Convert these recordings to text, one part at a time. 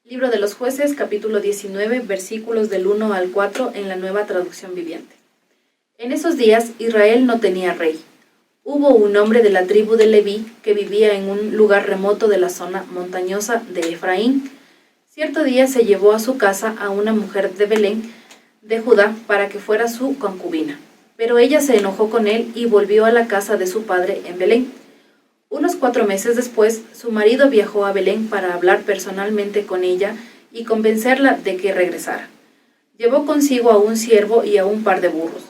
Libro de los Jueces, capítulo 19, versículos del 1 al 4 en la Nueva Traducción Viviente. En esos días Israel no tenía rey. Hubo un hombre de la tribu de Leví que vivía en un lugar remoto de la zona montañosa de Efraín. Cierto día se llevó a su casa a una mujer de Belén, de Judá, para que fuera su concubina. Pero ella se enojó con él y volvió a la casa de su padre en Belén. Unos 4 meses después, su marido viajó a Belén para hablar personalmente con ella y convencerla de que regresara. Llevó consigo a un siervo y a un par de burros.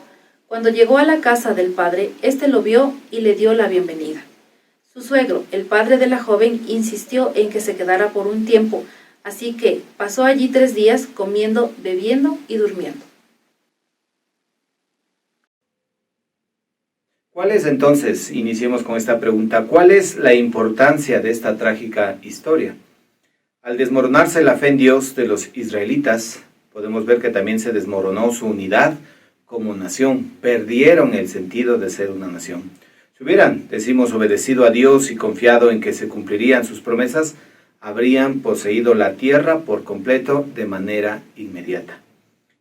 Cuando llegó a la casa del padre, éste lo vio y le dio la bienvenida. Su suegro, el padre de la joven, insistió en que se quedara por un tiempo, así que pasó allí 3 días comiendo, bebiendo y durmiendo. ¿Cuál es entonces, iniciemos con esta pregunta, cuál es la importancia de esta trágica historia? Al desmoronarse la fe en Dios de los israelitas, podemos ver que también se desmoronó su unidad como nación, perdieron el sentido de ser una nación. Si hubieran, decimos, obedecido a Dios y confiado en que se cumplirían sus promesas, habrían poseído la tierra por completo de manera inmediata.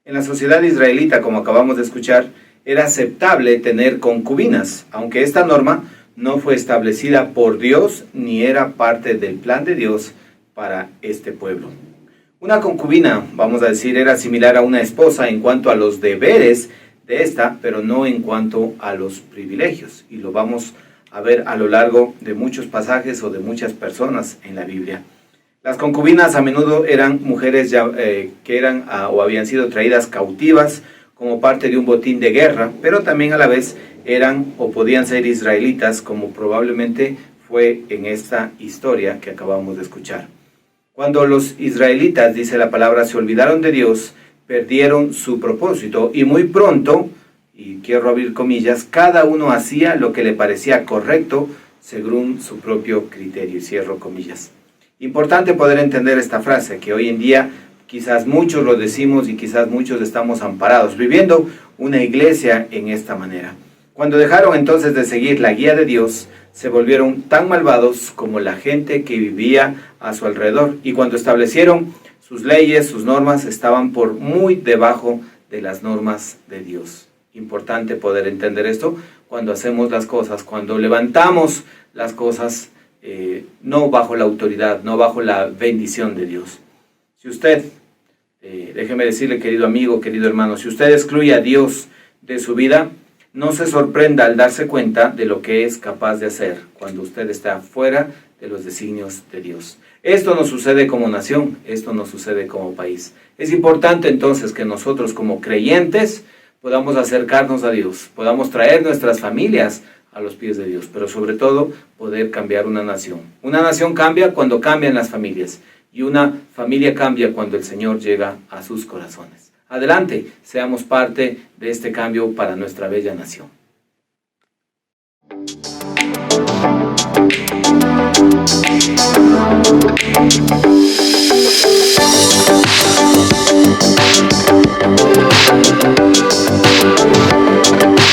En la sociedad israelita, como acabamos de escuchar, era aceptable tener concubinas, aunque esta norma no fue establecida por Dios ni era parte del plan de Dios para este pueblo. Una concubina, vamos a decir, era similar a una esposa en cuanto a los deberes de esta, pero no en cuanto a los privilegios. Y lo vamos a ver a lo largo de muchos pasajes o de muchas personas en la Biblia. Las concubinas a menudo eran mujeres que eran o habían sido traídas cautivas como parte de un botín de guerra, pero también a la vez eran o podían ser israelitas, como probablemente fue en esta historia que acabamos de escuchar. Cuando los israelitas, dice la palabra, se olvidaron de Dios, perdieron su propósito y muy pronto, y quiero abrir comillas, cada uno hacía lo que le parecía correcto según su propio criterio, y cierro comillas. Importante poder entender esta frase, que hoy en día quizás muchos lo decimos y quizás muchos estamos amparados, viviendo una iglesia en esta manera. Cuando dejaron entonces de seguir la guía de Dios, se volvieron tan malvados como la gente que vivía a su alrededor. Y cuando establecieron sus leyes, sus normas, estaban por muy debajo de las normas de Dios. Importante poder entender esto cuando hacemos las cosas, cuando levantamos las cosas, no bajo la autoridad, no bajo la bendición de Dios. Si usted, déjeme decirle, querido amigo, querido hermano, si usted excluye a Dios de su vida, no se sorprenda al darse cuenta de lo que es capaz de hacer cuando usted está fuera de los designios de Dios. Esto no sucede como nación, esto no sucede como país. Es importante entonces que nosotros como creyentes podamos acercarnos a Dios, podamos traer nuestras familias a los pies de Dios, pero sobre todo poder cambiar una nación. Una nación cambia cuando cambian las familias. Y una familia cambia cuando el Señor llega a sus corazones. Adelante, seamos parte de este cambio para nuestra bella nación.